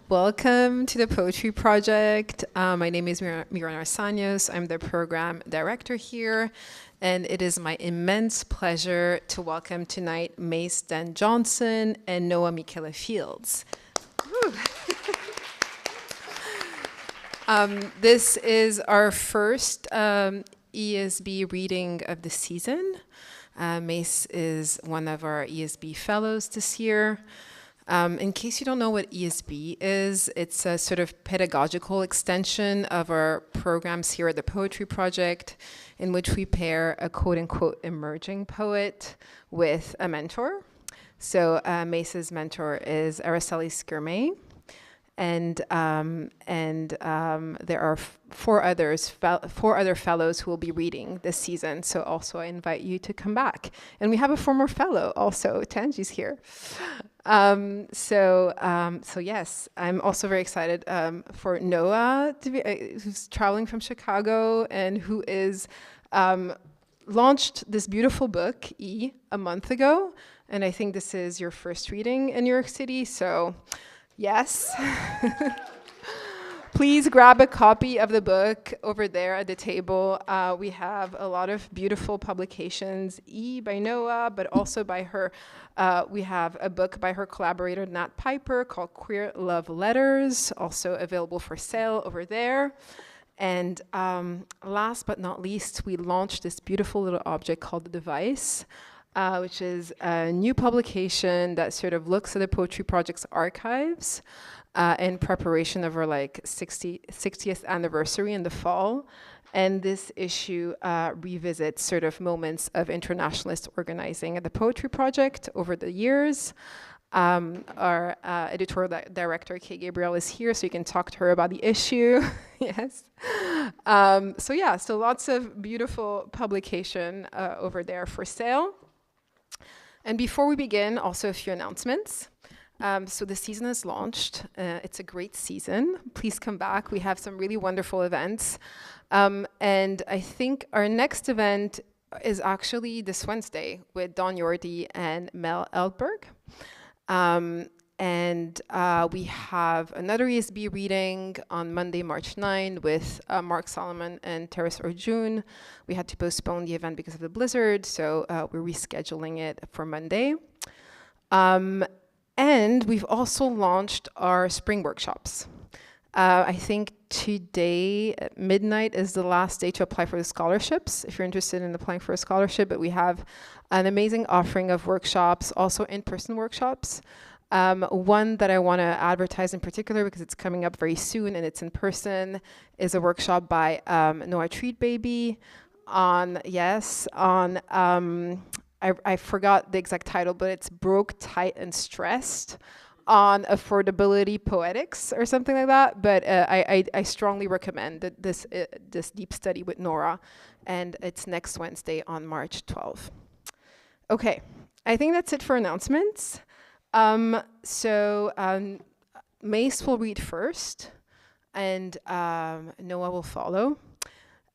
Welcome to the Poetry Project. My name is Miran Arsanios. I'm the program director here, and it is my immense pleasure to welcome tonight Mace Dan Johnson and Noa Micaela Fields. This is our first ESB reading of the season. Mace is one of our ESB fellows this year. In case you don't know what ESB is, it's a sort of pedagogical extension of our programs here at the Poetry Project, in which we pair a quote-unquote emerging poet with a mentor. So Mace's mentor is Araceli Skirmay, and there are four other fellows who will be reading this season. So also I invite you to come back. And we have a former fellow also, Tanji's here. So yes, I'm also very excited for Noa, who's traveling from Chicago and who is launched this beautiful book, E, a month ago. And I think this is your first reading in New York City, so yes. Please grab a copy of the book over there at the table. We have a lot of beautiful publications, E by Noa, but also by her. We have a book by her collaborator, Nat Piper, called Queer Love Letters, also available for sale over there. And last but not least, we launched this beautiful little object called the Device, which is a new publication that sort of looks at the Poetry Project's archives in preparation of our 60th anniversary in the fall. And this issue revisits sort of moments of internationalist organizing at the Poetry Project over the years. Our editorial director, Kay Gabriel, is here, so you can talk to her about the issue. Yes. So lots of beautiful publication over there for sale. And before we begin, also a few announcements. So the season is launched. It's a great season. Please come back. We have some really wonderful events. And I think our next event is actually this Wednesday with Don Yordi and Mel Eldberg. We have another ESB reading on Monday, March 9 with Mark Solomon and Teres Orjun. We had to postpone the event because of the blizzard, so we're rescheduling it for Monday. And we've also launched our spring workshops. I think today at midnight is the last day to apply for the scholarships, if you're interested in applying for a scholarship. But we have an amazing offering of workshops, also in-person workshops. One that I want to advertise in particular because it's coming up very soon and it's in person is a workshop by Noah Treatbaby I forgot the exact title, but it's Broke, Tight, and Stressed on affordability poetics or something like that. But I strongly recommend that this deep study with Nora, and it's next Wednesday on March 12th. Okay, I think that's it for announcements. Mace will read first, and Noah will follow.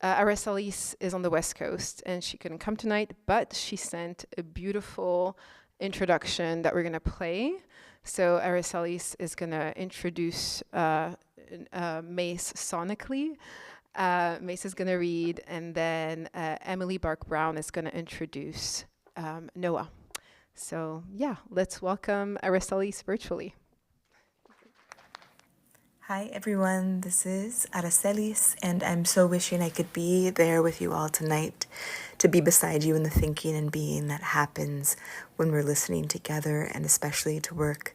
Araceli is on the West Coast, and she couldn't come tonight, but she sent a beautiful introduction that we're going to play. So Araceli is going to introduce Mace sonically. Mace is going to read, and then Emily Bark-Brown is going to introduce Noah. So yeah, let's welcome Araceli virtually. Hi everyone, this is Aracelis, and I'm so wishing I could be there with you all tonight to be beside you in the thinking and being that happens when we're listening together, and especially to work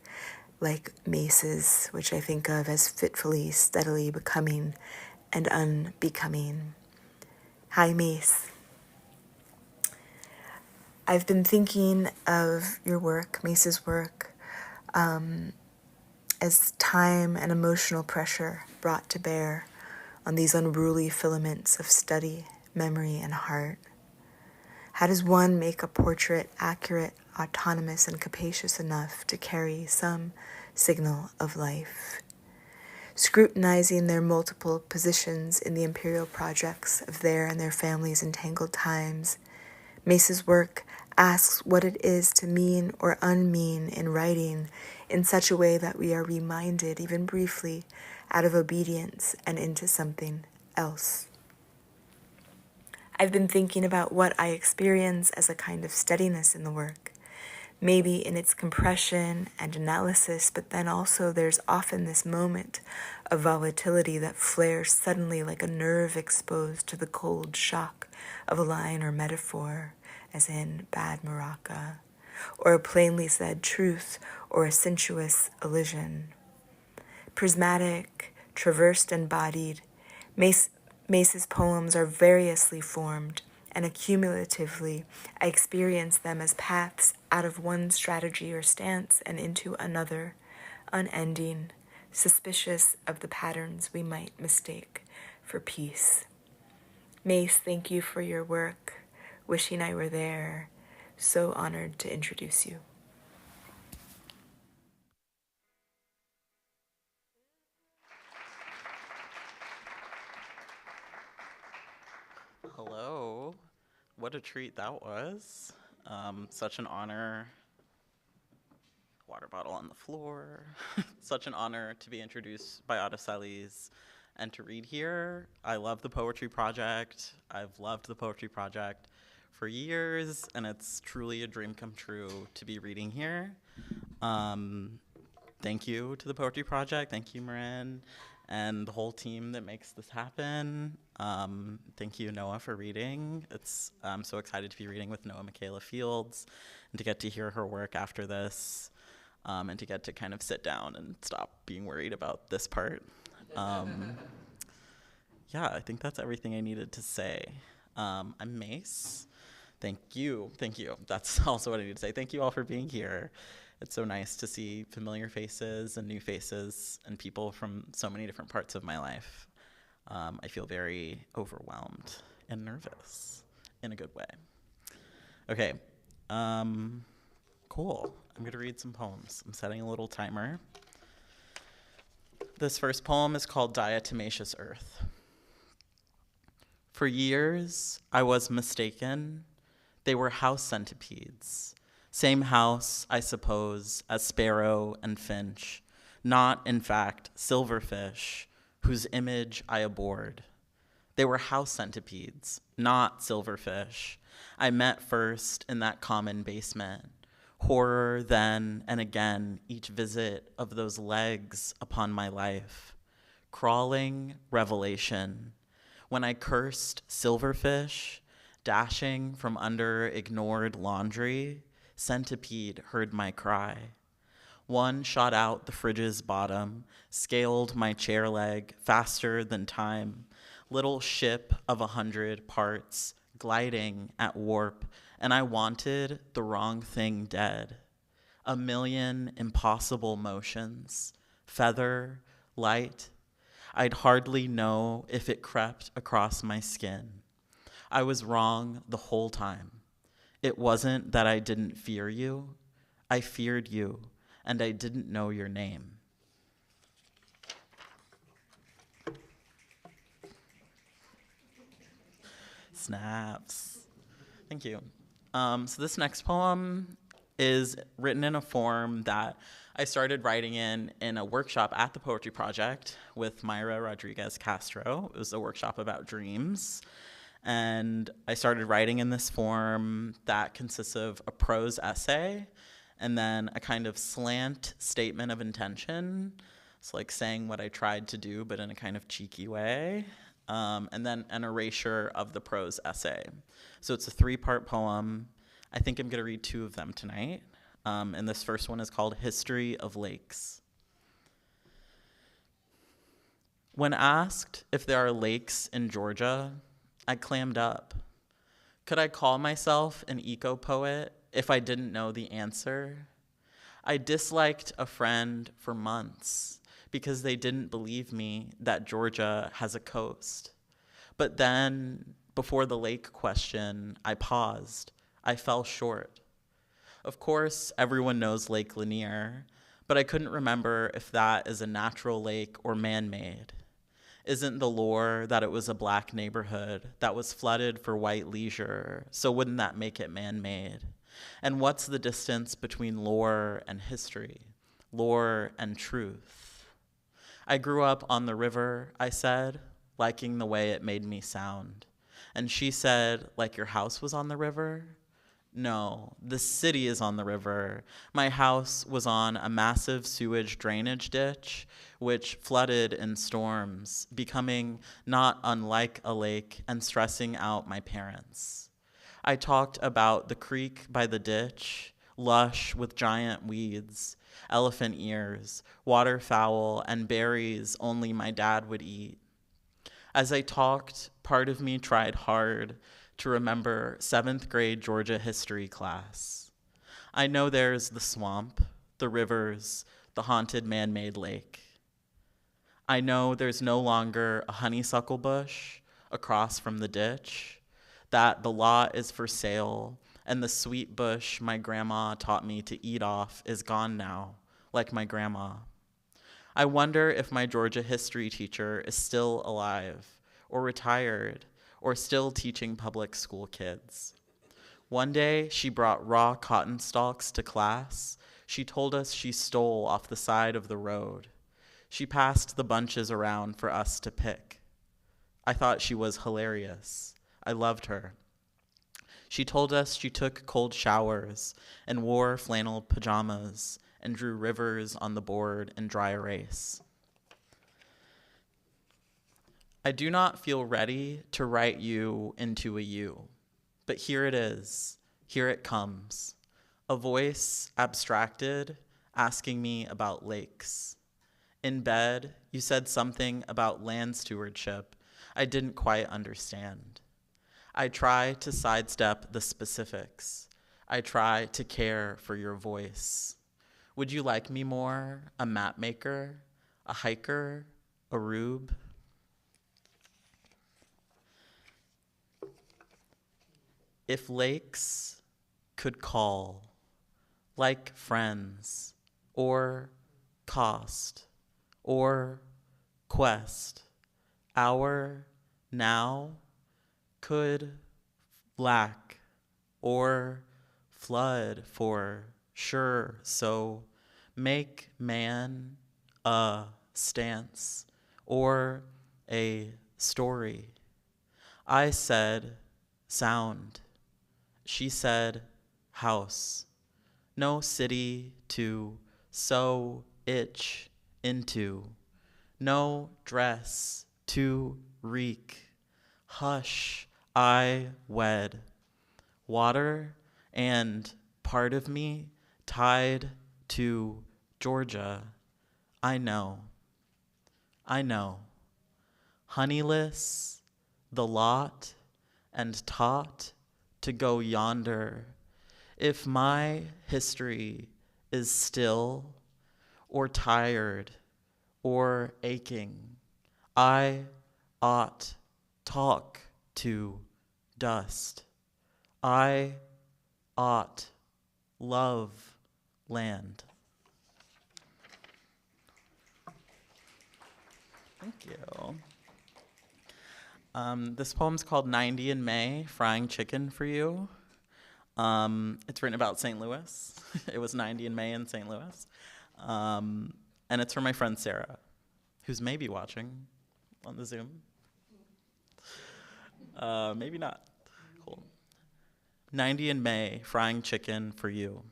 like Mace's, which I think of as fitfully, steadily becoming and unbecoming. Hi Mace. I've been thinking of your work, Mace's work, as time and emotional pressure brought to bear on these unruly filaments of study, memory, and heart. How does one make a portrait accurate, autonomous, and capacious enough to carry some signal of life? Scrutinizing their multiple positions in the imperial projects of their and their families' entangled times, Mace's work asks what it is to mean or unmean in writing in such a way that we are reminded, even briefly, out of obedience and into something else. I've been thinking about what I experience as a kind of steadiness in the work, maybe in its compression and analysis, but then also there's often this moment of volatility that flares suddenly like a nerve exposed to the cold shock of a line or metaphor, as in bad maraca, or a plainly said truth or a sensuous elision. Prismatic, traversed and bodied, Mace's poems are variously formed, and accumulatively I experience them as paths out of one strategy or stance and into another, unending, suspicious of the patterns we might mistake for peace. Mace, thank you for your work. Wishing I were there. So honored to introduce you. Hello. What a treat that was. Such an honor. Water bottle on the floor. Such an honor to be introduced by Salis and to read here. I love the Poetry Project. I've loved the Poetry Project for years, and it's truly a dream come true to be reading here. Thank you to the Poetry Project. Thank you, Marin, and the whole team that makes this happen. Thank you, Noah, for reading. I'm so excited to be reading with Noa Micaela Fields and to get to hear her work after this, and to get to kind of sit down and stop being worried about this part. Yeah, I think that's everything I needed to say. I'm Mace. Thank you. That's also what I need to say. Thank you all for being here. It's so nice to see familiar faces and new faces and people from so many different parts of my life. I feel very overwhelmed and nervous in a good way. Okay, cool. I'm going to read some poems. I'm setting a little timer. This first poem is called Diatomaceous Earth. For years, I was mistaken. They were house centipedes. Same house, I suppose, as sparrow and finch. Not, in fact, silverfish, whose image I abhorred. They were house centipedes, not silverfish. I met first in that common basement. Horror then and again, each visit of those legs upon my life. Crawling revelation. When I cursed silverfish, dashing from under ignored laundry, centipede heard my cry. One shot out the fridge's bottom, scaled my chair leg faster than time, little ship of 100 parts, gliding at warp, and I wanted the wrong thing dead. A million impossible motions, feather, light. I'd hardly know if it crept across my skin. I was wrong the whole time. It wasn't that I didn't fear you. I feared you, and I didn't know your name. Snaps. Thank you. So this next poem is written in a form that I started writing in a workshop at the Poetry Project with Myra Rodriguez Castro. It was a workshop about dreams. And I started writing in this form that consists of a prose essay and then a kind of slant statement of intention. It's like saying what I tried to do, but in a kind of cheeky way. And then an erasure of the prose essay. So it's a 3-part poem. I think I'm going to read 2 of them tonight. And this first one is called History of Lakes. When asked if there are lakes in Georgia, I clammed up. Could I call myself an eco-poet if I didn't know the answer? I disliked a friend for months because they didn't believe me that Georgia has a coast. But then, before the lake question, I paused. I fell short. Of course, everyone knows Lake Lanier, but I couldn't remember if that is a natural lake or man-made. Isn't the lore that it was a black neighborhood that was flooded for white leisure, so wouldn't that make it man-made? And what's the distance between lore and history? lore, and truth. I grew up on the river, I said, liking the way it made me sound. And she said, like your house was on the river? No, the city is on the river. My house was on a massive sewage drainage ditch, which flooded in storms, becoming not unlike a lake and stressing out my parents. I talked about the creek by the ditch, lush with giant weeds, elephant ears, waterfowl, and berries only my dad would eat. As I talked, part of me tried hard to remember 7th grade Georgia history class. I know there's the swamp, the rivers, the haunted man-made lake. I know there's no longer a honeysuckle bush across from the ditch, that the lot is for sale, and the sweet bush my grandma taught me to eat off is gone now, like my grandma. I wonder if my Georgia history teacher is still alive, or retired, or still teaching public school kids. One day, she brought raw cotton stalks to class. She told us she stole off the side of the road. She passed the bunches around for us to pick. I thought she was hilarious. I loved her. She told us she took cold showers and wore flannel pajamas and drew rivers on the board in dry erase. I do not feel ready to write you into a you, but here it is, here it comes. A voice abstracted, asking me about lakes. In bed, you said something about land stewardship I didn't quite understand. I try to sidestep the specifics. I try to care for your voice. Would you like me more, a map maker, a hiker, a rube? If lakes could call, like friends, or cost, or quest, our now could lack, or flood for sure, so make man a stance, or a story. I said sound. She said house. No city to sew itch into. No dress to reek. Hush, I wed. Water and part of me tied to Georgia. I know. I know. Honeyless, the lot, and taught to go yonder. If my history is still, or tired, or aching, I ought talk to dust. I ought love land. Thank you. This poem's called 90 in May, Frying Chicken for You. It's written about St. Louis. It was 90 in May in St. Louis. And it's from my friend Sarah, who's maybe watching on the Zoom. Maybe not. Cool. 90 in May, Frying Chicken for You.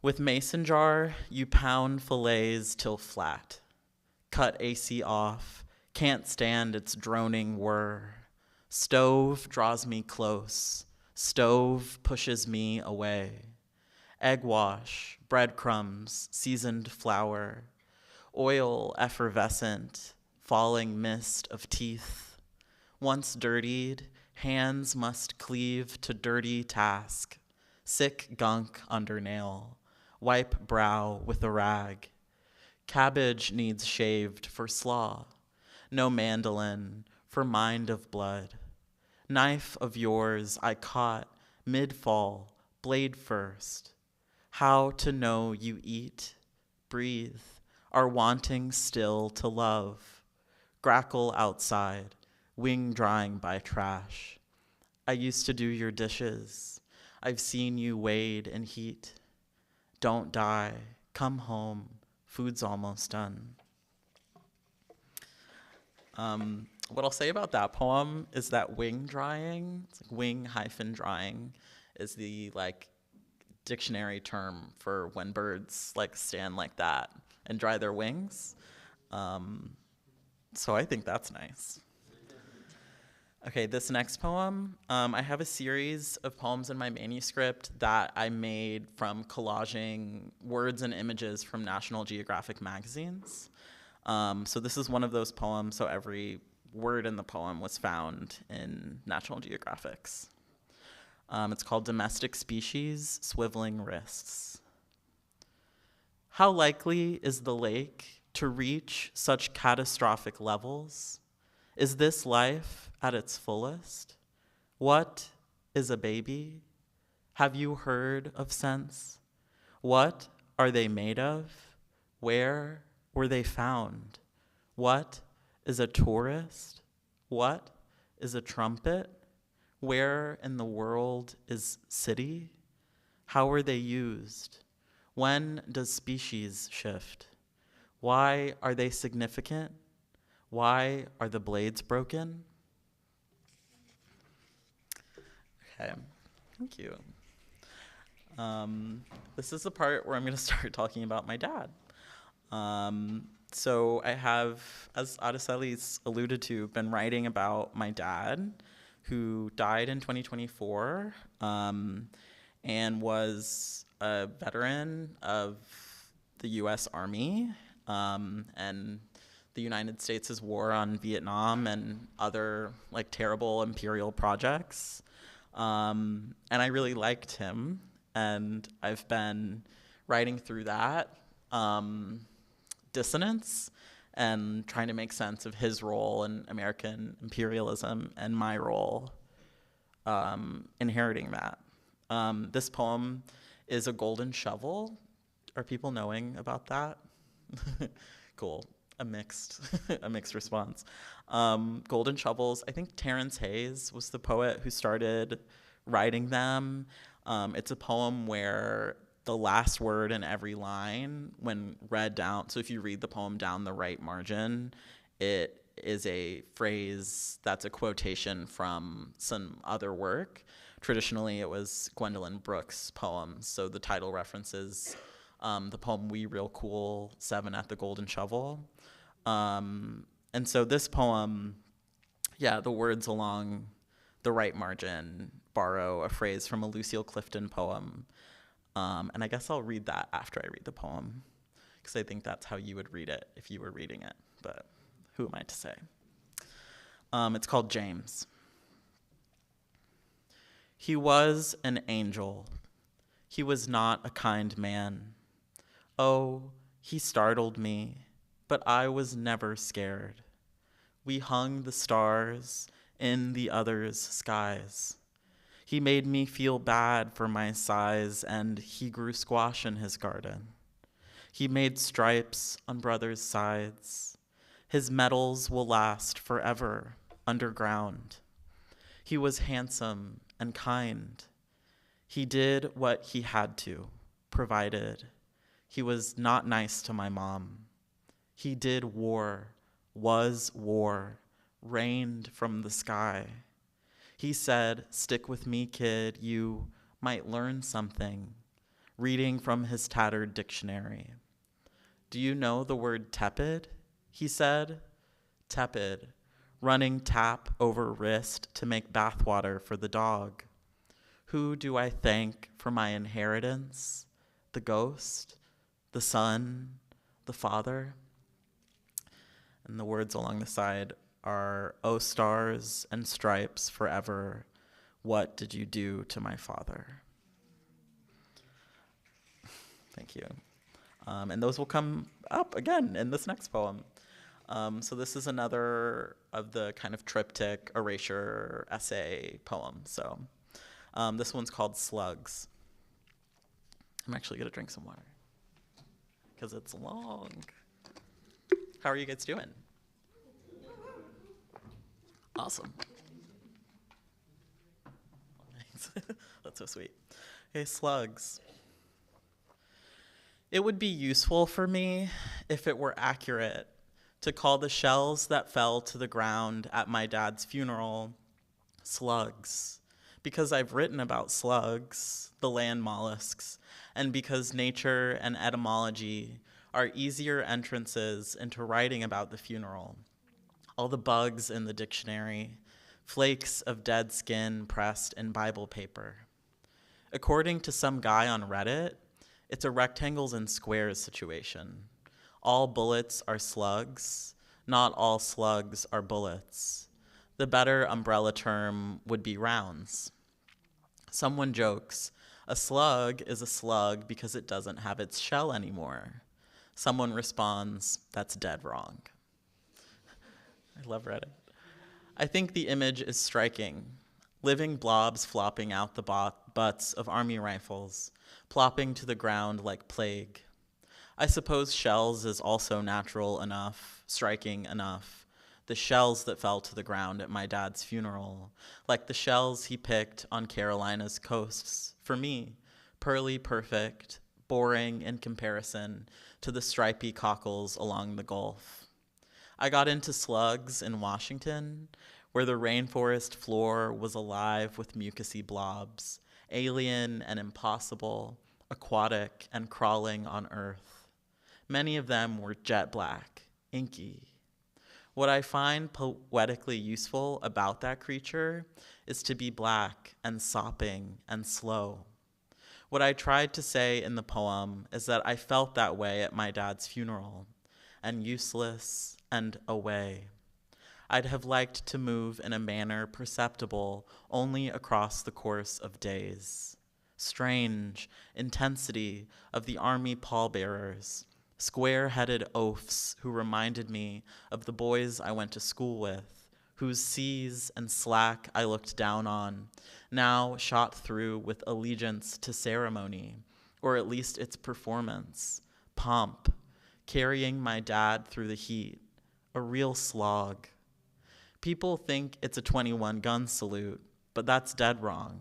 With mason jar, you pound fillets till flat. Cut AC off, can't stand its droning whir. Stove draws me close, stove pushes me away. Egg wash, breadcrumbs, seasoned flour, oil effervescent, falling mist of teeth. Once dirtied, hands must cleave to dirty task. Sick gunk under nail, wipe brow with a rag. Cabbage needs shaved for slaw. No mandolin for mind of blood. Knife of yours I caught mid-fall, blade first. How to know you eat, breathe, are wanting still to love. Grackle outside, wing drying by trash. I used to do your dishes. I've seen you wade in heat. Don't die. Come home. Food's almost done. What I'll say about that poem is that wing drying, it's like wing-drying, is the like dictionary term for when birds like stand like that and dry their wings. So I think that's nice. Okay, this next poem, I have a series of poems in my manuscript that I made from collaging words and images from National Geographic magazines. So this is one of those poems, so every word in the poem was found in National Geographic's. It's called Domestic Species, Swiveling Wrists. How likely is the lake to reach such catastrophic levels? Is this life at its fullest? What is a baby? Have you heard of sense? What are they made of? Where were they found? What is a tourist? What is a trumpet? Where in the world is city? How are they used? When does species shift? Why are they significant? Why are the blades broken? Okay, thank you. This is the part where I'm going to start talking about my dad. So I have, as Araceli's alluded to, been writing about my dad, who died in 2024 and was a veteran of the U.S. Army and the United States' war on Vietnam and other like terrible imperial projects. And I really liked him, and I've been writing through that dissonance and trying to make sense of his role in American imperialism and my role inheriting that. This poem is a golden shovel. Are people knowing about that? Cool. A mixed response. Golden shovels. I think Terrence Hayes was the poet who started writing them. It's a poem where the last word in every line, when read down, so if you read the poem down the right margin, it is a phrase that's a quotation from some other work. Traditionally, it was Gwendolyn Brooks' poems, so the title references the poem We Real Cool, 7 at the Golden Shovel. And so this poem, yeah, the words along the right margin borrow a phrase from a Lucille Clifton poem. And I guess I'll read that after I read the poem, because I think that's how you would read it if you were reading it, but who am I to say? It's called James. He was an angel. He was not a kind man. Oh, he startled me, but I was never scared. We hung the stars in the others' skies. He made me feel bad for my size, and he grew squash in his garden. He made stripes on brothers' sides. His medals will last forever underground. He was handsome and kind. He did what he had to, provided. He was not nice to my mom. He did war, was war, rained from the sky. He said, "Stick with me, kid, you might learn something," reading from his tattered dictionary. "Do you know the word tepid?" he said. Tepid, running tap over wrist to make bathwater for the dog. Who do I thank for my inheritance? The ghost, the son, the father? And the words along the side are, "O stars and stripes forever, what did you do to my father?" Thank you. And those will come up again in this next poem. So this is another of the kind of triptych erasure essay poems. So this one's called Slugs. I'm actually going to drink some water because it's long. How are you guys doing? Awesome. Thanks. That's so sweet. Okay, slugs. It would be useful for me if it were accurate to call the shells that fell to the ground at my dad's funeral slugs, because I've written about slugs, the land mollusks, and because nature and etymology are easier entrances into writing about the funeral. All the bugs in the dictionary, flakes of dead skin pressed in Bible paper. According to some guy on Reddit, it's a rectangles and squares situation. All bullets are slugs, not all slugs are bullets. The better umbrella term would be rounds. Someone jokes, a slug is a slug because it doesn't have its shell anymore. Someone responds, that's dead wrong. I love Reddit. I think the image is striking. Living blobs flopping out the butts of army rifles, plopping to the ground like plague. I suppose shells is also natural enough, striking enough. The shells that fell to the ground at my dad's funeral, like the shells he picked on Carolina's coasts. For me, pearly perfect, boring in comparison to the stripy cockles along the Gulf. I got into slugs in Washington, where the rainforest floor was alive with mucousy blobs, alien and impossible, aquatic and crawling on earth. Many of them were jet black, inky. What I find poetically useful about that creature is to be black and sopping and slow. What I tried to say in the poem is that I felt that way at my dad's funeral, and useless and away. I'd have liked to move in a manner perceptible only across the course of days. Strange intensity of the army pallbearers, square-headed oafs who reminded me of the boys I went to school with, whose seas and slack I looked down on, now shot through with allegiance to ceremony, or at least its performance, pomp, carrying my dad through the heat, a real slog. People think it's a 21-gun salute, but that's dead wrong.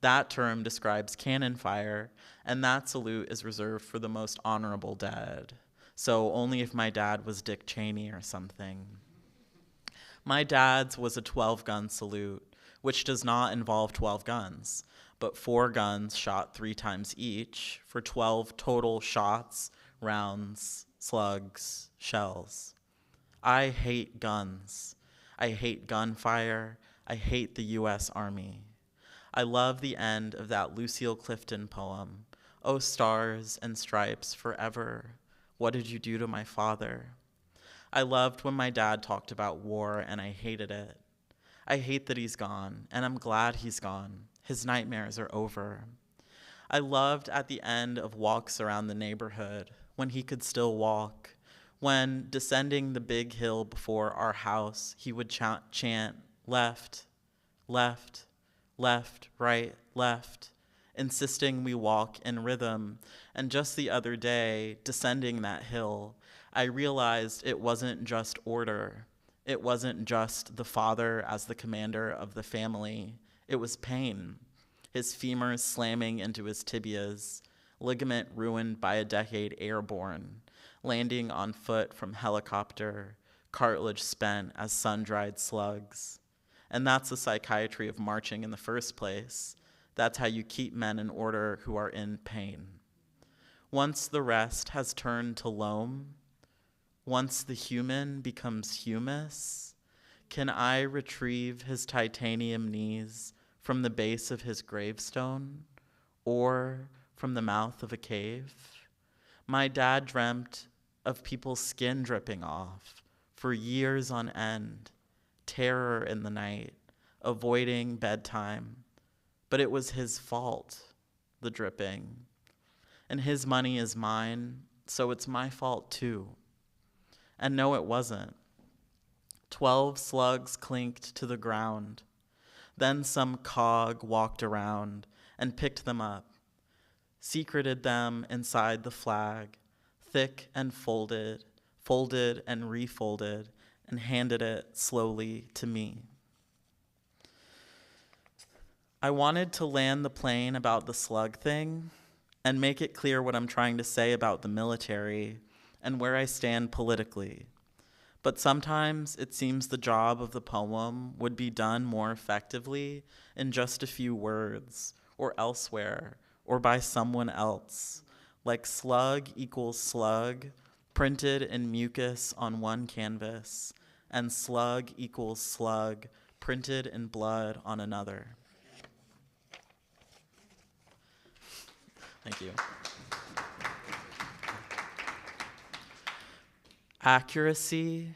That term describes cannon fire, and that salute is reserved for the most honorable dead. So only if my dad was Dick Cheney or something. My dad's was a 12-gun salute, which does not involve 12 guns, but 4 guns shot 3 times each for 12 total shots, rounds, slugs, shells. I hate guns. I hate gunfire. I hate the U.S. Army. I love the end of that Lucille Clifton poem, "Oh, stars and stripes forever, what did you do to my father?" I loved when my dad talked about war, and I hated it. I hate that he's gone, and I'm glad he's gone. His nightmares are over. I loved at the end of walks around the neighborhood, when he could still walk, when, descending the big hill before our house, he would chant, left, left, left, right, left, insisting we walk in rhythm. And just the other day, descending that hill, I realized it wasn't just order. It wasn't just the father as the commander of the family. It was pain. His femurs slamming into his tibias, ligament ruined by a decade airborne, landing on foot from helicopter, cartilage spent as sun-dried slugs. And that's the psychiatry of marching in the first place. That's how you keep men in order who are in pain. Once the rest has turned to loam, once the human becomes humus, can I retrieve his titanium knees from the base of his gravestone or from the mouth of a cave? My dad dreamt of people's skin dripping off for years on end, terror in the night, avoiding bedtime. But it was his fault, the dripping. And his money is mine, so it's my fault too. And no, it wasn't. 12 slugs clinked to the ground. Then some cog walked around and picked them up, secreted them inside the flag, thick and folded, folded and refolded, and handed it slowly to me. I wanted to land the plane about the slug thing, and make it clear what I'm trying to say about the military and where I stand politically. But sometimes it seems the job of the poem would be done more effectively in just a few words, or elsewhere, or by someone else, like slug equals slug, printed in mucus on one canvas, and slug equals slug, printed in blood on another. Thank you. Accuracy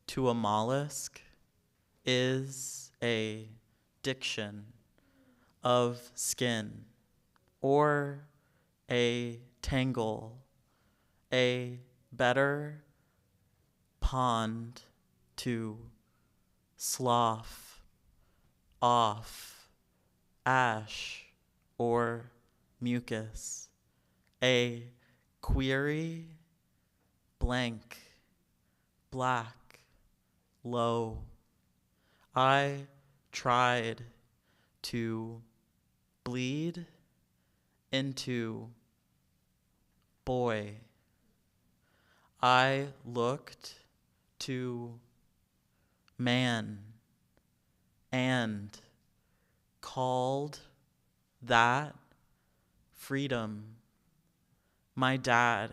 to a mollusk is a diction of skin, or a tangle, a better pond to slough off ash or mucus, a query blank, black, low. I tried to bleed into boy. I looked to man and called that freedom. My dad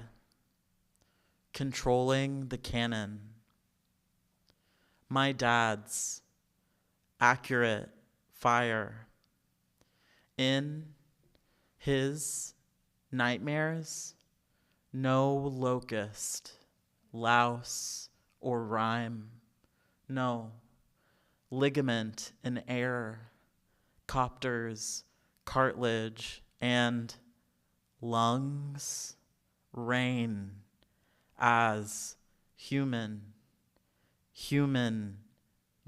controlling the cannon. My dad's accurate fire. In his nightmares, no locust, louse, or rhyme. No ligament in air, copters, cartilage, and lungs reign as human,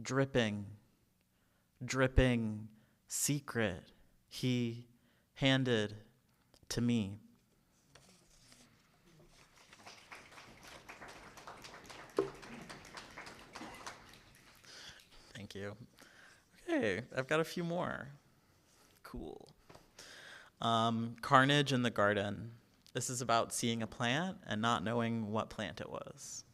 dripping, secret he handed to me. Thank you. Okay, I've got a few more. Cool. Carnage in the Garden. This is about seeing a plant and not knowing what plant it was.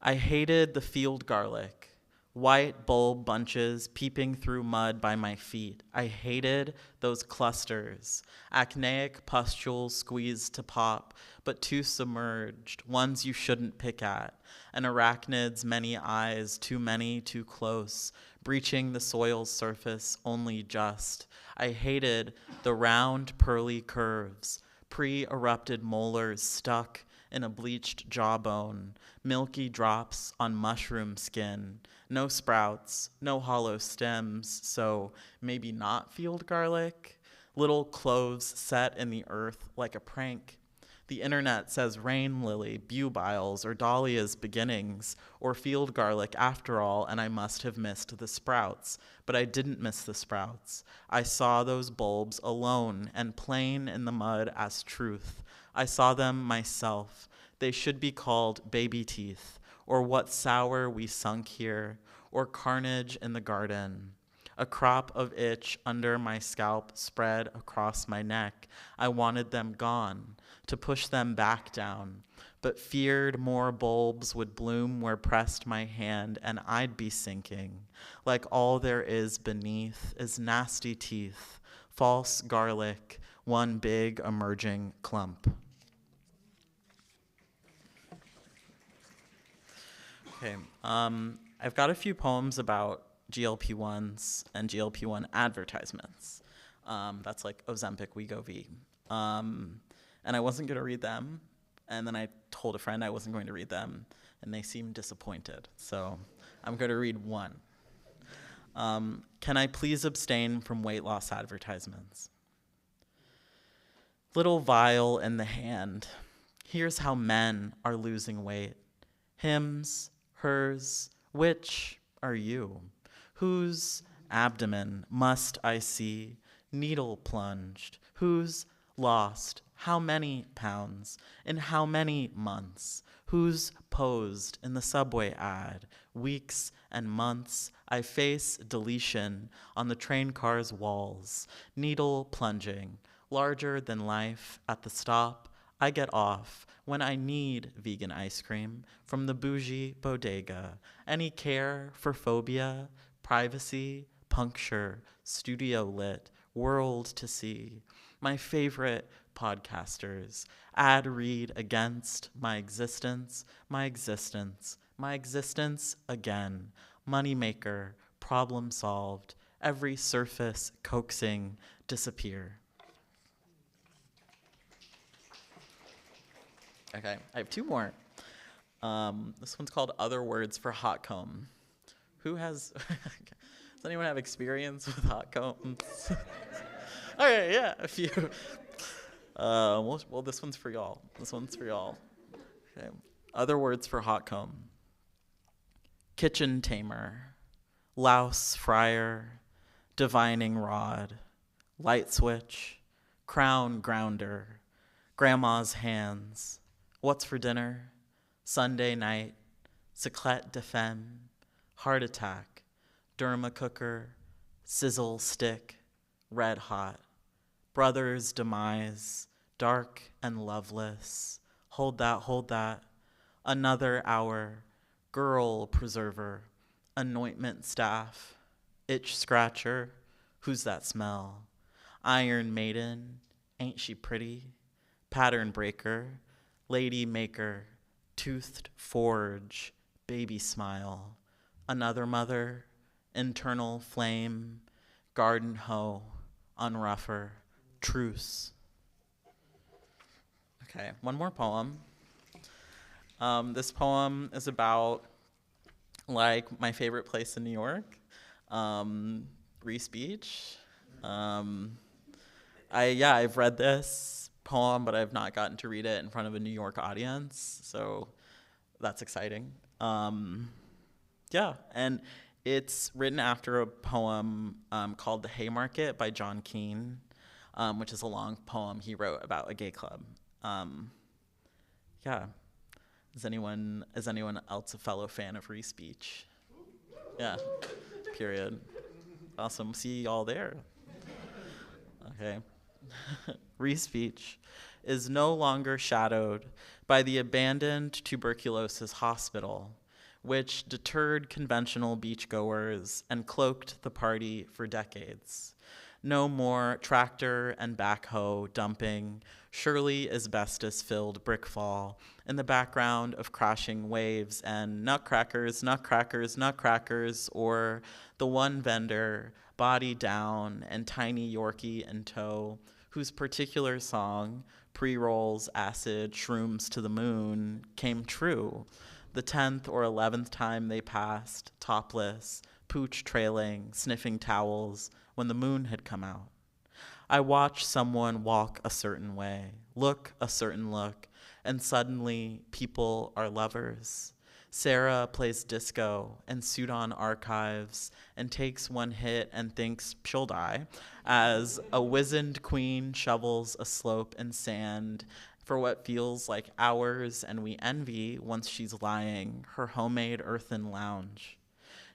I hated the field garlic, white bulb bunches peeping through mud by my feet. I hated those clusters, acneic pustules squeezed to pop, but too submerged, ones you shouldn't pick at, an arachnid's many eyes, too many, too close, breaching the soil's surface only just. I hated the round, pearly curves, pre-erupted molars stuck in a bleached jawbone, milky drops on mushroom skin, no sprouts, no hollow stems, so maybe not field garlic, little cloves set in the earth like a prank. The internet says rain lily, bubiles, or dahlia's beginnings, or field garlic after all, and I must have missed the sprouts. But I didn't miss the sprouts. I saw those bulbs alone and plain in the mud as truth. I saw them myself. They should be called baby teeth, or what sour we sunk here, or carnage in the garden. A crop of itch under my scalp spread across my neck. I wanted them gone, to push them back down, but feared more bulbs would bloom where pressed my hand, and I'd be sinking. Like all there is beneath is nasty teeth, false garlic, one big emerging clump. Okay, I've got a few poems about GLP-1s and GLP-1 advertisements. That's like Ozempic, Wegovy. And I wasn't going to read them, and then I told a friend I wasn't going to read them, and they seemed disappointed. So I'm going to read one. Can I please abstain from weight loss advertisements? Little vial in the hand. Here's how men are losing weight. Hims, hers, which are you? Whose abdomen must I see? Needle plunged. Whose lost? How many pounds? In how many months? Who's posed in the subway ad? Weeks and months, I face deletion on the train car's walls. Needle plunging. Larger than life, at the stop, I get off when I need vegan ice cream from the bougie bodega. Any care for phobia, privacy, puncture, studio lit, world to see. My favorite podcasters, ad read against my existence, my existence, my existence again. Moneymaker, problem solved, every surface coaxing disappear. Okay, I have two more. This one's called Other Words for Hot Comb. Who has, does anyone have experience with hot combs? Okay, yeah, a few. Well, this one's for y'all. This one's for y'all. Okay. Other words for hot comb. Kitchen tamer, louse fryer, divining rod, light switch, crown grounder, grandma's hands, what's for dinner, Sunday night, cyclette de femme, heart attack, derma cooker, sizzle stick, red hot, brother's demise, dark and loveless, hold that, another hour, girl preserver, anointment staff, itch scratcher, who's that smell, iron maiden, ain't she pretty, pattern breaker, lady maker, toothed forge, baby smile, another mother, internal flame, garden hoe, unruffer, truce. Okay, one more poem. This poem is about, like, my favorite place in New York, Reese Beach. I've read this poem, but I've not gotten to read it in front of a New York audience, so that's exciting. And it's written after a poem called The Haymarket by John Keane, which is a long poem he wrote about a gay club. Is anyone else a fellow fan of Reese Beach? Yeah, period. Awesome, see y'all there. Okay. Reese Beach is no longer shadowed by the abandoned tuberculosis hospital, which deterred conventional beachgoers and cloaked the party for decades. No more tractor and backhoe dumping surely asbestos-filled brickfall in the background of crashing waves and nutcrackers, nutcrackers, nutcrackers, or the one vendor, body down and tiny Yorkie in tow, whose particular song, pre-rolls, acid, shrooms to the moon, came true the 10th or 11th time they passed, topless, pooch trailing, sniffing towels, when the moon had come out. I watched someone walk a certain way, look a certain look, and suddenly people are lovers. Sarah plays disco and Sudan archives and takes one hit and thinks she'll die as a wizened queen shovels a slope in sand for what feels like hours, and we envy, once she's lying, her homemade earthen lounge.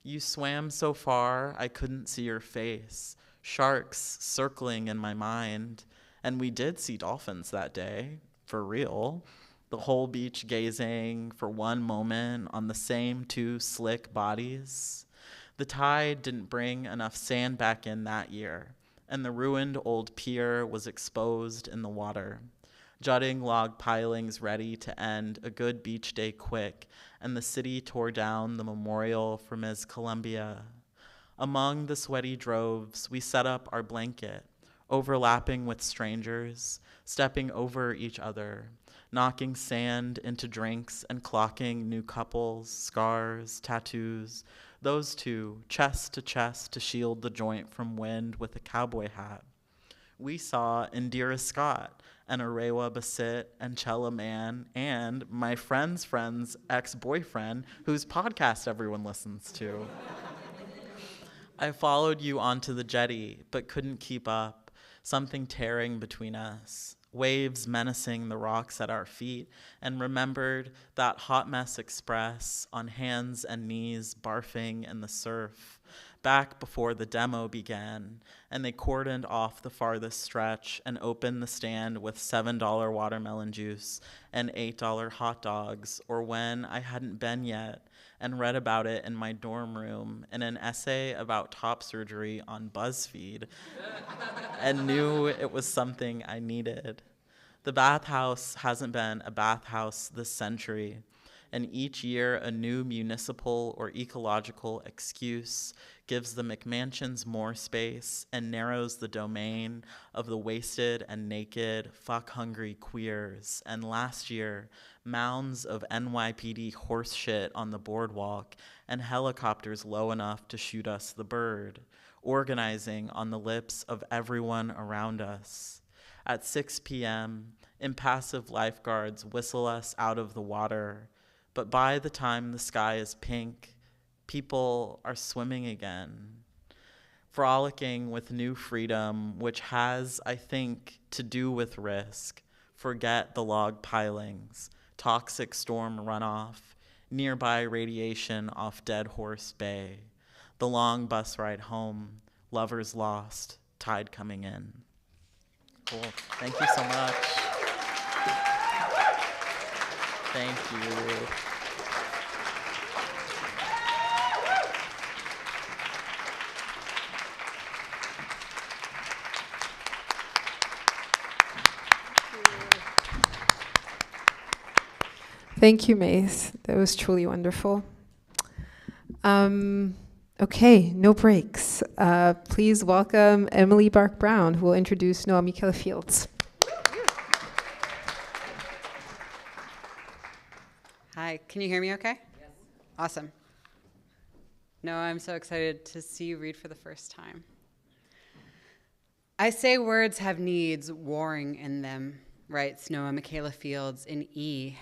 You swam so far I couldn't see your face, sharks circling in my mind, and we did see dolphins that day, for real. The whole beach gazing for one moment on the same two slick bodies. The tide didn't bring enough sand back in that year, and the ruined old pier was exposed in the water. Jutting log pilings ready to end a good beach day quick, and the city tore down the memorial for Ms. Columbia. Among the sweaty droves, we set up our blanket, overlapping with strangers, stepping over each other, knocking sand into drinks and clocking new couples, scars, tattoos, those two, chest to shield the joint from wind with a cowboy hat. We saw Indira Scott and Arewa Basit and Chella Man and my friend's friend's ex-boyfriend, whose podcast everyone listens to. I followed you onto the jetty, but couldn't keep up, something tearing between us, waves menacing the rocks at our feet, and remembered that hot mess express on hands and knees barfing in the surf, back before the demo began, and they cordoned off the farthest stretch and opened the stand with $7 watermelon juice and $8 hot dogs, or when I hadn't been yet and read about it in my dorm room in an essay about top surgery on BuzzFeed and knew it was something I needed. The bathhouse hasn't been a bathhouse this century, and each year a new municipal or ecological excuse gives the McMansions more space and narrows the domain of the wasted and naked, fuck-hungry queers. And last year, mounds of NYPD horse shit on the boardwalk and helicopters low enough to shoot us the bird, organizing on the lips of everyone around us. At 6 p.m., impassive lifeguards whistle us out of the water, but by the time the sky is pink, people are swimming again, frolicking with new freedom, which has, I think, to do with risk. Forget the log pilings, toxic storm runoff, nearby radiation off Dead Horse Bay, the long bus ride home, lovers lost, tide coming in. Cool. Thank you so much. Thank you. Thank you, Mace. That was truly wonderful. Okay, no breaks. Please welcome Emily Bark-Brown, who will introduce Noa Micaela Fields. Hi, can you hear me okay? Yes. Awesome. Noa, I'm so excited to see you read for the first time. I say words have needs warring in them, writes Noa Micaela Fields in E,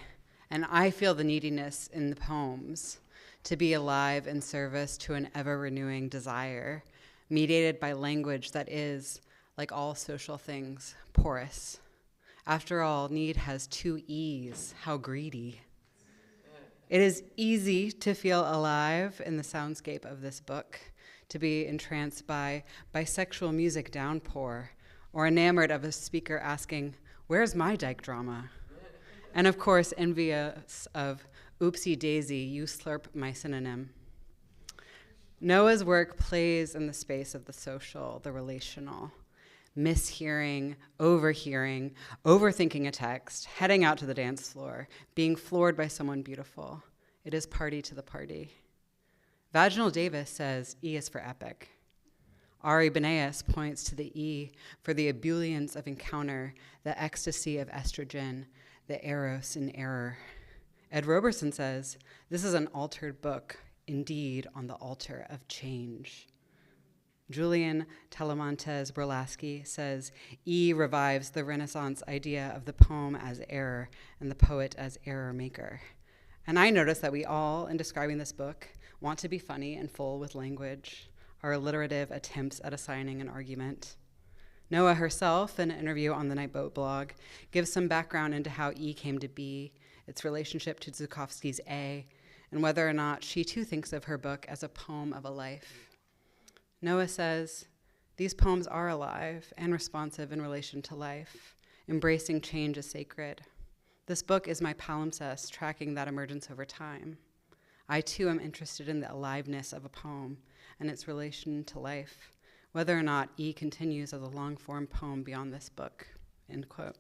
and I feel the neediness in the poems to be alive in service to an ever-renewing desire, mediated by language that is, like all social things, porous. After all, need has two E's. How greedy. It is easy to feel alive in the soundscape of this book, to be entranced by bisexual music downpour, or enamored of a speaker asking, "Where's my dyke drama?" And of course, envious of "Oopsie daisy, you slurp my synonym." Noa's work plays in the space of the social, the relational, mishearing, overhearing, overthinking a text, heading out to the dance floor, being floored by someone beautiful. It is party to the party. Vaginal Davis says E is for epic. Ari Benaeus points to the E for the ebullience of encounter, the ecstasy of estrogen, the eros in error. Ed Roberson says, this is an altered book, indeed on the altar of change. Julian Talamantes Berlasky says, E revives the Renaissance idea of the poem as error and the poet as error maker. And I notice that we all, in describing this book, want to be funny and full with language, our alliterative attempts at assigning an argument. Noa herself, in an interview on the Nightboat blog, gives some background into how E came to be, its relationship to Zukofsky's A, and whether or not she too thinks of her book as a poem of a life. Noa says, these poems are alive and responsive in relation to life, embracing change as sacred. This book is my palimpsest, tracking that emergence over time. I too am interested in the aliveness of a poem and its relation to life, whether or not E continues as a long-form poem beyond this book, end quote.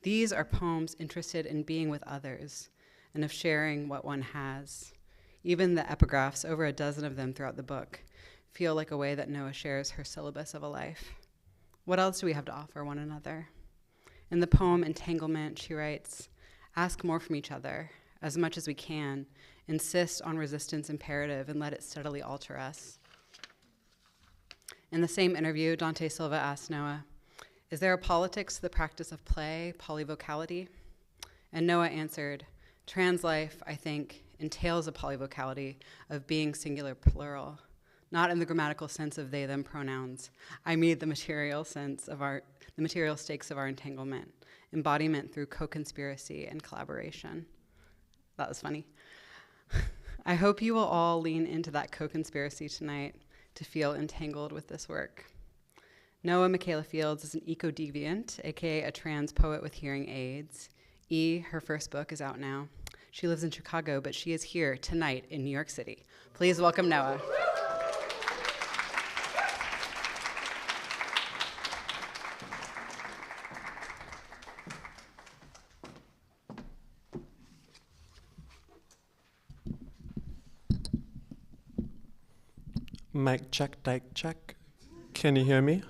These are poems interested in being with others and of sharing what one has. Even the epigraphs, over a dozen of them throughout the book, feel like a way that Noa shares her syllabus of a life. What else do we have to offer one another? In the poem Entanglement, she writes, ask more from each other, as much as we can, insist on resistance imperative and let it steadily alter us. In the same interview, Dante Silva asked Noa, is there a politics to the practice of play, polyvocality? And Noa answered, trans life, I think, entails a polyvocality of being singular plural, not in the grammatical sense of they, them pronouns. I mean the material sense of the material stakes of our entanglement, embodiment through co-conspiracy and collaboration. That was funny. I hope you will all lean into that co-conspiracy tonight to feel entangled with this work. Noa Micaela Fields is an eco-deviant, aka a trans poet with hearing aids. Her first book, is out now. She lives in Chicago, but she is here tonight in New York City. Please welcome Noa. Mic check. Can you hear me?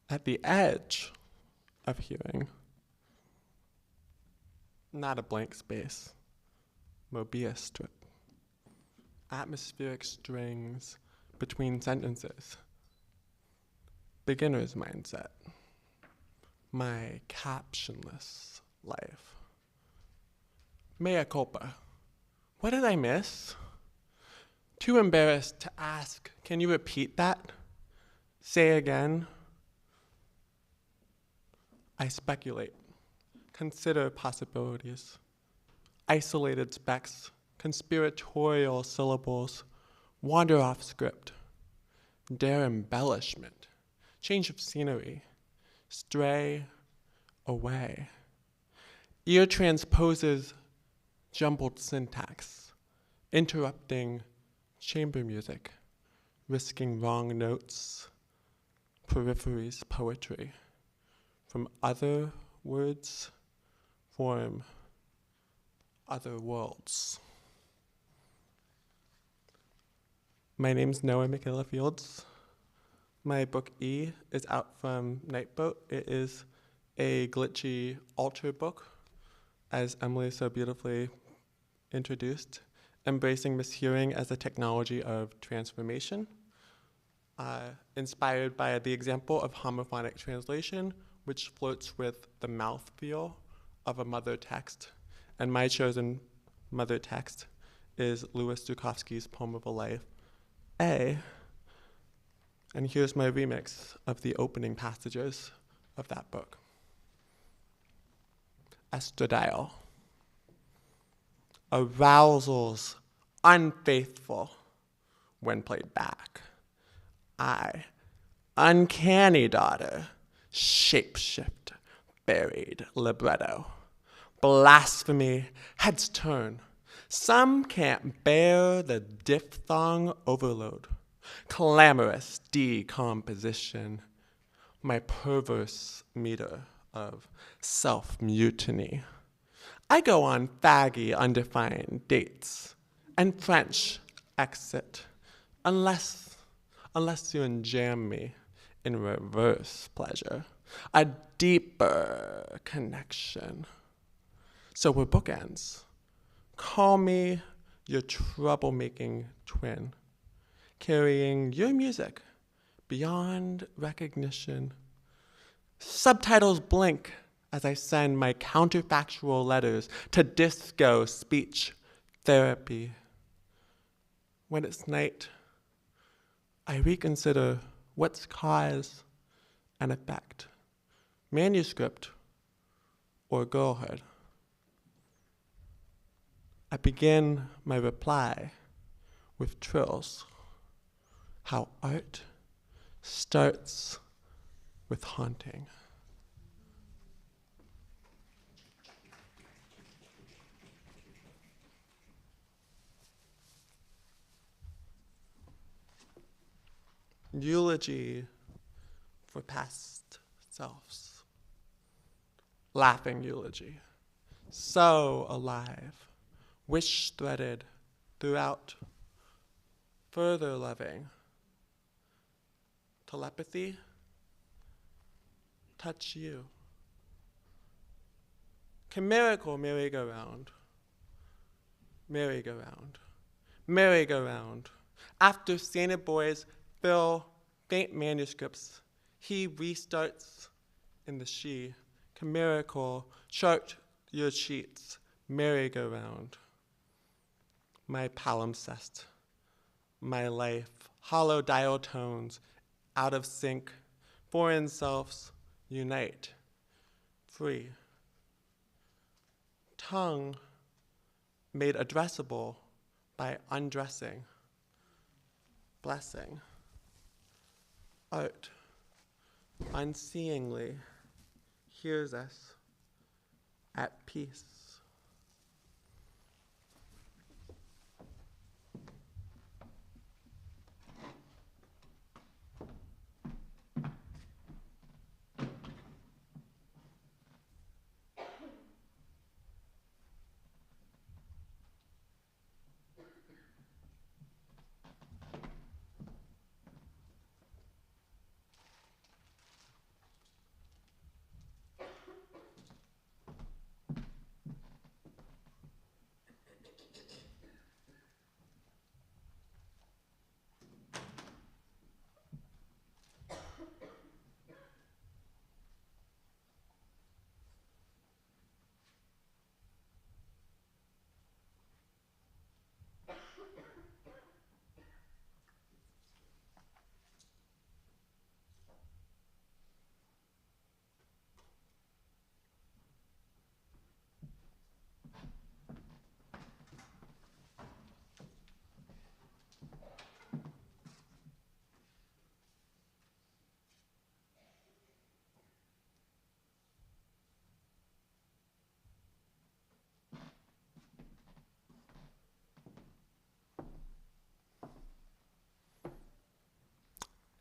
At the edge of hearing, not a blank space, Mobius strip, atmospheric strings between sentences, beginner's mindset, my captionless life. Mea culpa. What did I miss? Too embarrassed to ask, can you repeat that? Say again. I speculate, consider possibilities, isolated specks, conspiratorial syllables, wander off script, dare embellishment, change of scenery, stray away. Ear transposes jumbled syntax, interrupting chamber music, risking wrong notes, peripheries poetry. From other words form other worlds. My name's Noa Micaela Fields. My book E is out from Nightboat. It is a glitchy altar book, as Emily so beautifully introduced, embracing mishearing as a technology of transformation, inspired by the example of homophonic translation, which flirts with the mouthfeel of a mother text. And my chosen mother text is Louis Zukofsky's Poem of a Life, A. And here's my remix of the opening passages of that book. Estradiol. Arousals unfaithful when played back. I, uncanny daughter, shapeshift, buried libretto. Blasphemy, heads turn. Some can't bear the diphthong overload. Clamorous decomposition. My perverse meter of self-mutiny. I go on faggy, undefined dates and French exit, unless you enjam me in reverse pleasure, a deeper connection. So we're bookends. Call me your troublemaking twin, carrying your music beyond recognition. Subtitles blink as I send my counterfactual letters to disco speech therapy. When it's night, I reconsider what's cause and effect, manuscript or girlhood. I begin my reply with trills, how art starts with haunting. Eulogy for past selves. Laughing eulogy. So alive, wish threaded throughout. Further loving. Telepathy. Touch you. Chimerical merry-go-round. Merry-go-round. Merry-go-round. After sainted boys fill faint manuscripts, he restarts in the she. Chimerical, chart your sheets, merry-go-round. My palimpsest, my life, hollow dial tones, out of sync, foreign selves unite, free. tongue made addressable by undressing, blessing. Art unseeingly hears us at peace.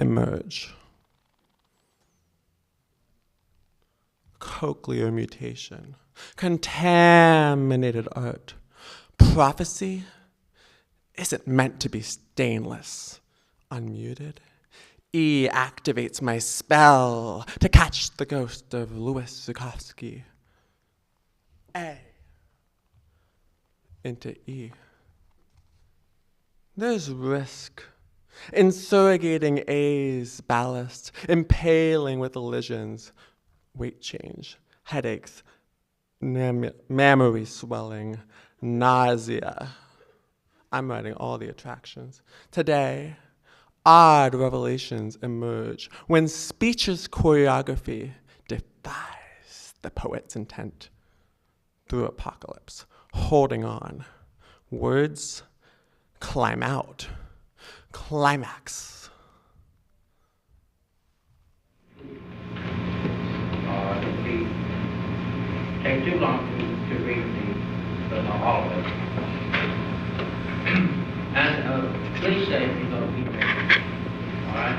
Emerge. Cochlear mutation. Contaminated art. Prophecy isn't meant to be stainless. Unmuted. E activates my spell to catch the ghost of Louis Zukowski. A into E. There's risk in surrogating A's ballast, impaling with elisions, weight change, headaches, mammary swelling, nausea. I'm writing all the attractions. Today, odd revelations emerge when speech's choreography defies the poet's intent. Through apocalypse, holding on. Words climb out. Climax. Please take too long to read all of it. And please say if you're going to be there. All right?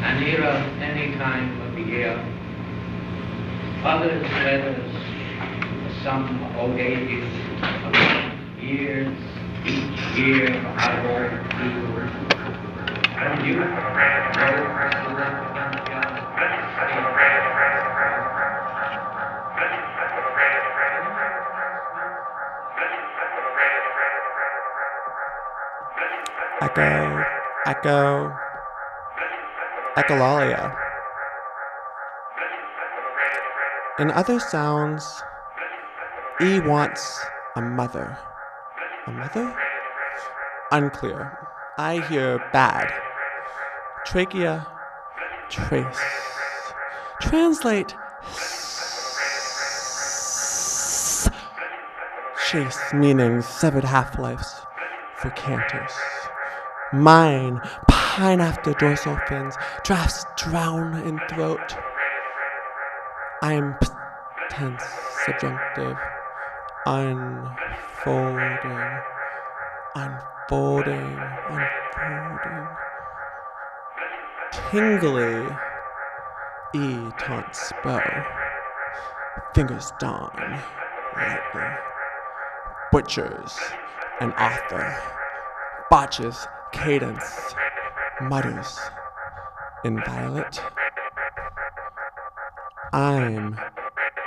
And here any time of the year, others letters, some of old ages, of years, each year I roll through. And you Echo, echolalia. In other sounds, E wants a mother. A mother? Unclear. I hear bad. Trachea, trace. Translate chase, meaning severed half-lives for cantors. Mine, pine after dorsal fins, drafts drown in throat. I'm tense, subjunctive, unfolding, unfolding, unfolding. Tingly, E taunts bow. Fingers dawn, lightly. Butchers, an author. Botches, cadence, mutters, inviolate. I'm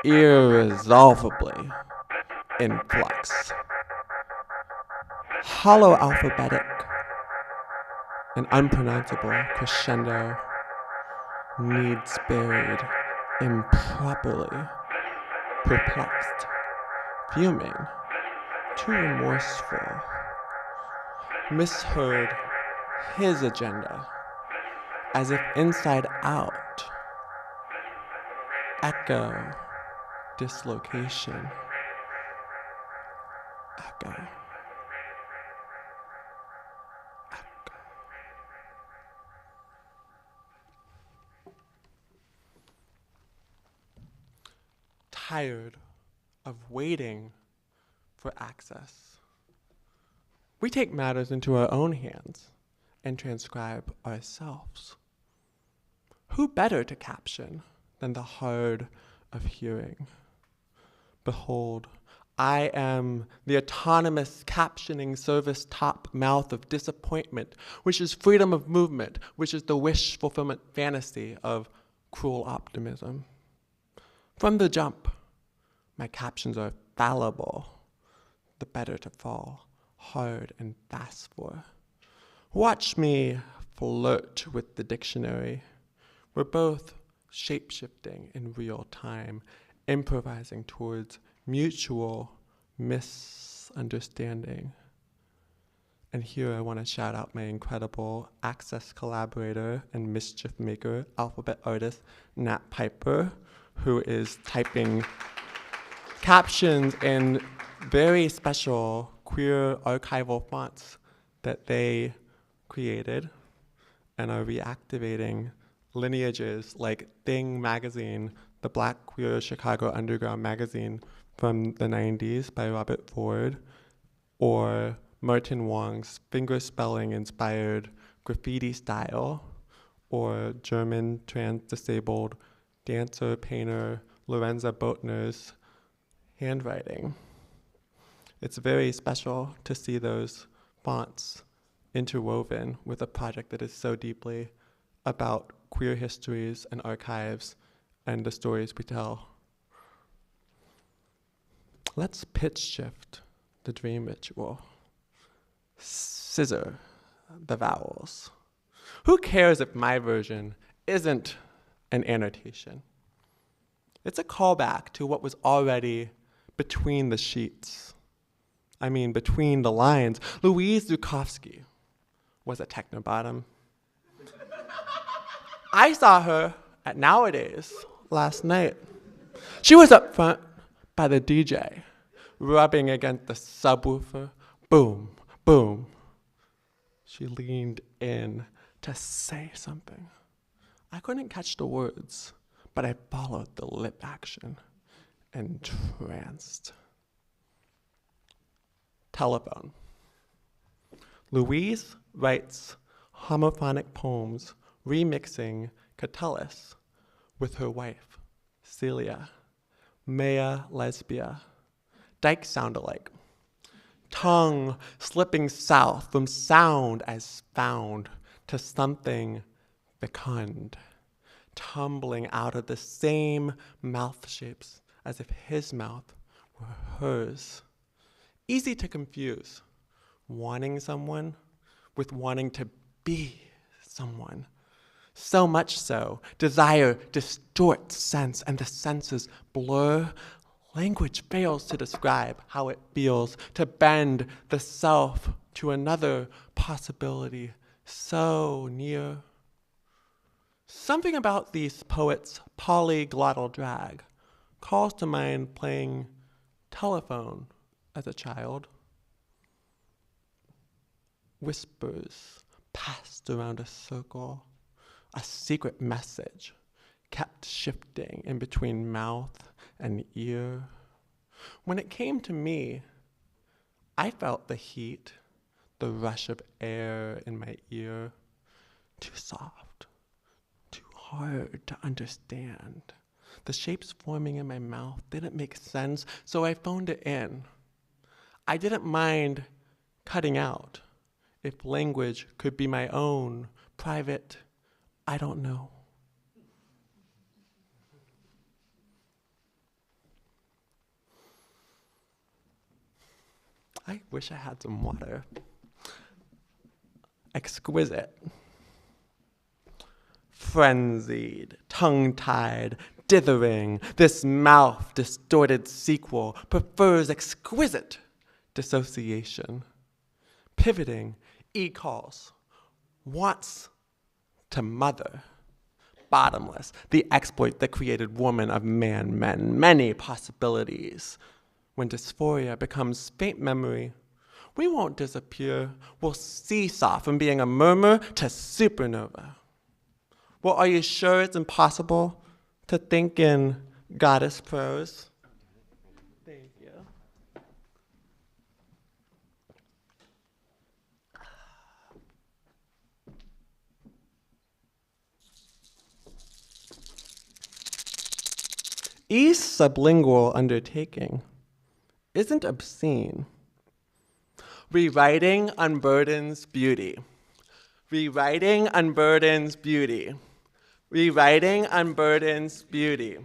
irresolvably in flux. Hollow alphabetic, an unpronounceable crescendo, needs buried improperly, perplexed, fuming, too remorseful. Misheard his agenda, as if inside out, echo, dislocation, echo. Tired of waiting for access, we take matters into our own hands and transcribe ourselves. Who better to caption than the hard of hearing? Behold, I am the autonomous captioning service top mouth of disappointment, which is freedom of movement, which is the wish fulfillment fantasy of cruel optimism. From the jump, my captions are fallible, the better to fall hard and fast for. Watch me flirt with the dictionary. We're both shape-shifting in real time, improvising towards mutual misunderstanding. And here I want to shout out my incredible Access collaborator and mischief maker, alphabet artist, Nat Piper, who is typing captions in very special queer archival fonts that they created and are reactivating lineages like Thing magazine, the Black Queer Chicago Underground magazine from the 90s by Robert Ford, or Martin Wong's fingerspelling inspired graffiti style, or German trans-disabled dancer, painter Lorenza Boatner's handwriting. It's very special to see those fonts interwoven with a project that is so deeply about queer histories and archives and the stories we tell. Let's pitch shift the dream ritual. Scissor the vowels. Who cares if my version isn't an annotation? It's a callback to what was already between the sheets. I mean, between the lines. Louise Zukowski was a technobottom. I saw her at Nowadays last night. She was up front by the DJ, rubbing against the subwoofer. Boom, boom. She leaned in to say something. I couldn't catch the words, but I followed the lip action, entranced. Telephone. Louise writes homophonic poems remixing Catullus with her wife, Celia, mea lesbia. Dykes sound alike. Tongue slipping south from sound as found to something fecund, tumbling out of the same mouth shapes as if his mouth were hers. Easy to confuse wanting someone with wanting to be someone. So much so, desire distorts sense and the senses blur. Language fails to describe how it feels to bend the self to another possibility so near. Something about these poets' polyglottal drag calls to mind playing telephone as a child. Whispers passed around a circle, a secret message kept shifting in between mouth and ear. When it came to me, I felt the heat, the rush of air in my ear. Too soft, too hard to understand. The shapes forming in my mouth didn't make sense, so I phoned it in. I didn't mind cutting out if language could be my own private, I don't know. I wish I had some water. Exquisite. Frenzied, tongue-tied, dithering, this mouth-distorted sequel prefers exquisite dissociation. Pivoting, e-calls, wants to mother, bottomless, the exploit that created woman of man, men, many possibilities. When dysphoria becomes faint memory, we won't disappear. We'll seesaw from being a murmur to supernova. Well, are you sure it's impossible to think in goddess prose? Thank you. E's sublingual undertaking isn't obscene. Rewriting unburdens beauty. Rewriting unburdens beauty. Rewriting unburdens beauty.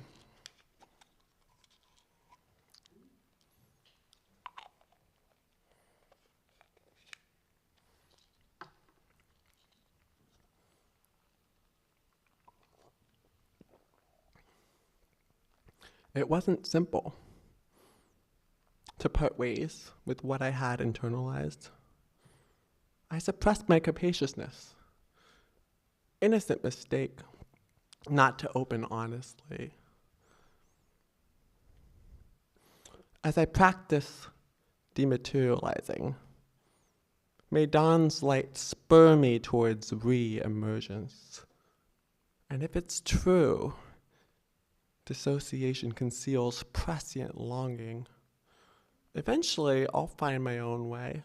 It wasn't simple to part ways with what I had internalized. I suppressed my capaciousness. Innocent mistake, not to open honestly. As I practice dematerializing, may dawn's light spur me towards re-emergence. And if it's true, dissociation conceals prescient longing. Eventually, I'll find my own way.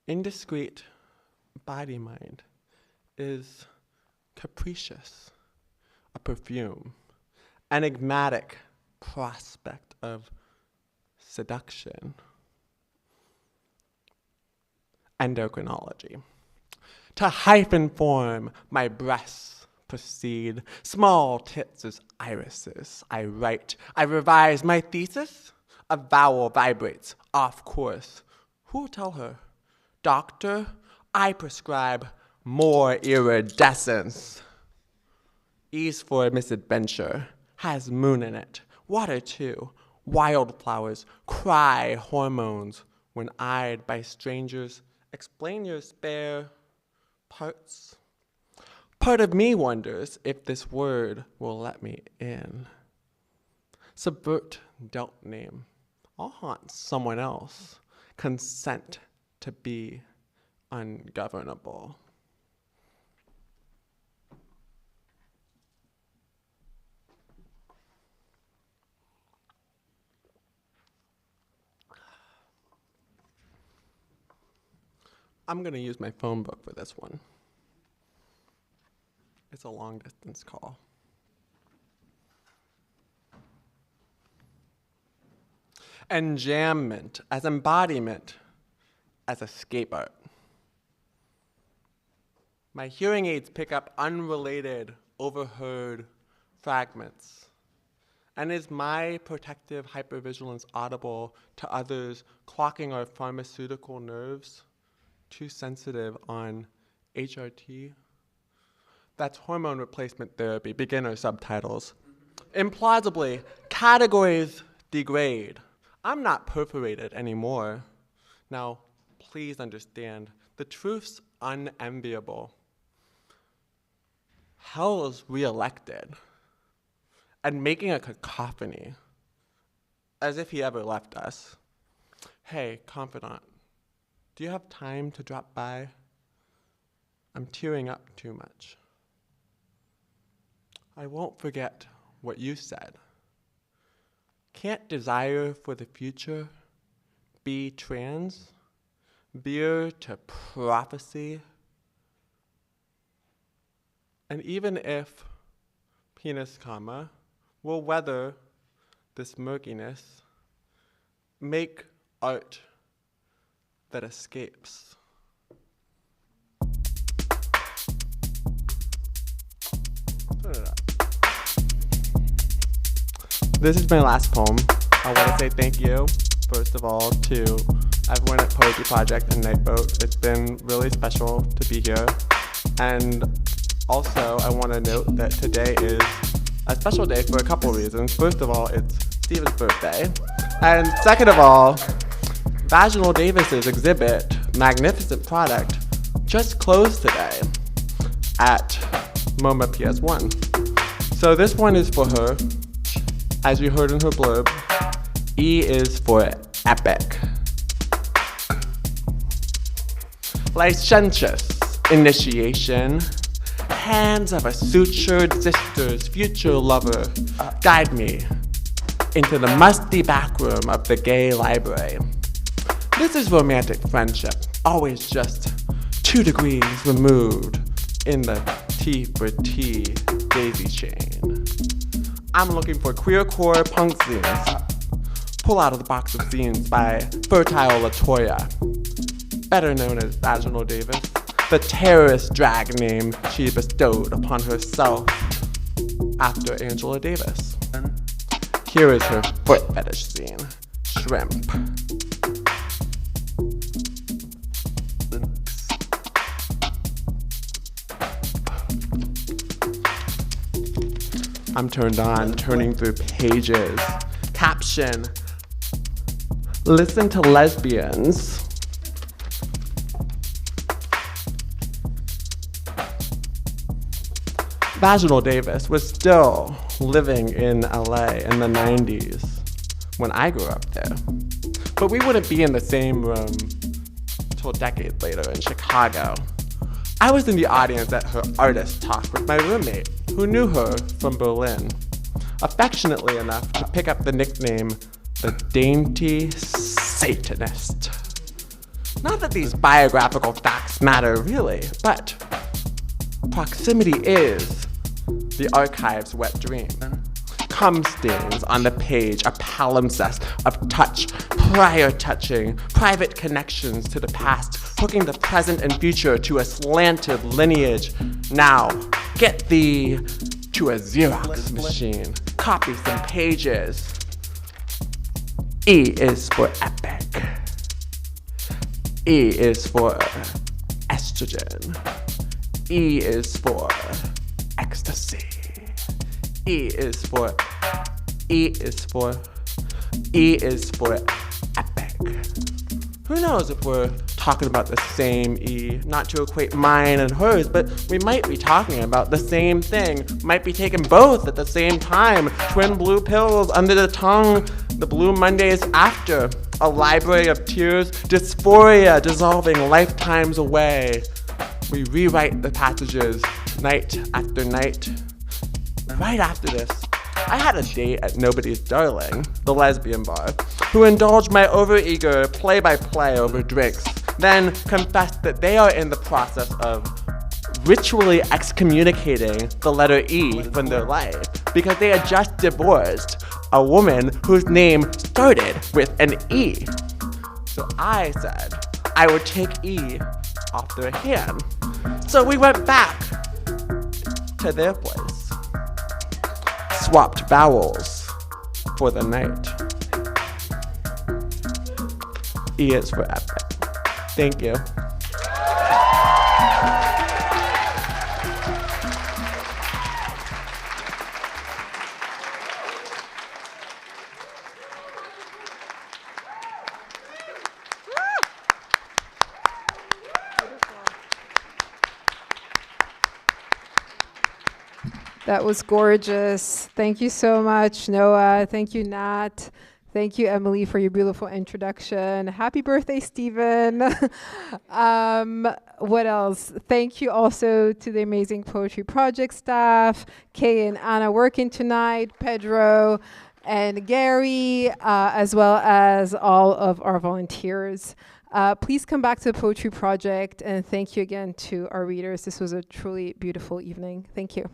Indiscreet body-mind is capricious, a perfume, enigmatic prospect of seduction. Endocrinology. To hyphen form my breasts proceed, small tits as irises. I write, I revise my thesis. A vowel vibrates off course. Who'll tell her? Doctor, I prescribe more iridescence. E's for misadventure, has moon in it. Water too. Wildflowers cry hormones when eyed by strangers. Explain your spare parts. Part of me wonders if this word will let me in. Subvert dealt name. I'll haunt someone else. Consent to be ungovernable. I'm going to use my phone book for this one. It's a long distance call. Enjambment as embodiment, as escape art. My hearing aids pick up unrelated, overheard fragments. And is my protective hypervigilance audible to others clocking our pharmaceutical nerves? Too sensitive on HRT? That's hormone replacement therapy, beginner subtitles. Implausibly, categories degrade. I'm not perforated anymore. Now, please understand, the truth's unenviable. Hell is reelected and making a cacophony, as if he ever left us. Hey, confidant, do you have time to drop by? I'm tearing up too much. I won't forget what you said. Can't desire for the future be trans? Beer to prophecy? And even if penis comma will weather this murkiness, make art that escapes. Turn it up. This is my last poem. I want to say thank you, first of all, to everyone at Poetry Project and Nightboat. It's been really special to be here. And also, I want to note that today is a special day for a couple reasons. First of all, it's Stephen's birthday. And second of all, Vaginal Davis's exhibit, Magnificent Product, just closed today at MoMA PS1. So this one is for her. As you heard in her blurb, E is for epic. Licentious initiation. Hands of a sutured sister's future lover guide me into the musty back room of the gay library. This is romantic friendship, always just 2 degrees removed in the T for T daisy chain. I'm looking for queercore punk zines. Pull out of the box of zines by Fertile Latoya, better known as Vaginal Davis, the terrorist drag name she bestowed upon herself after Angela Davis. Here is her foot fetish zine, Shrimp. I'm turned on, turning through pages. Caption: listen to lesbians. Vaginal Davis was still living in LA in the 90s when I grew up there. But we wouldn't be in the same room till decades later in Chicago. I was in the audience at her artist talk with my roommate, who knew her from Berlin, affectionately enough to pick up the nickname the Dainty Satanist. Not that these biographical facts matter really, but proximity is the archive's wet dream. Cum stains on the page, a palimpsest of touch, prior touching, private connections to the past, hooking the present and future to a slanted lineage. Now, get thee to a Xerox machine, copy some pages. E is for epic. E is for estrogen. E is for ecstasy. E is for epic. Who knows if we're talking about the same E, not to equate mine and hers, but we might be talking about the same thing, might be taking both at the same time, twin blue pills under the tongue, the blue Mondays after, a library of tears, dysphoria dissolving lifetimes away. We rewrite the passages night after night. Right after this, I had a date at Nobody's Darling, the lesbian bar, who indulged my overeager play-by-play over drinks, then confessed that they are in the process of ritually excommunicating the letter E from their life because they had just divorced a woman whose name started with an E. So I said I would take E off their hand. So we went back to their place. Swapped vowels for the night. E is for epic. Thank you. That was gorgeous. Thank you so much, Noah. Thank you, Nat. Thank you, Emily, for your beautiful introduction. Happy birthday, Stephen. What else? Thank you also to the amazing Poetry Project staff, Kay and Anna working tonight, Pedro and Gary, as well as all of our volunteers. Please come back to the Poetry Project, and thank you again to our readers. This was a truly beautiful evening. Thank you.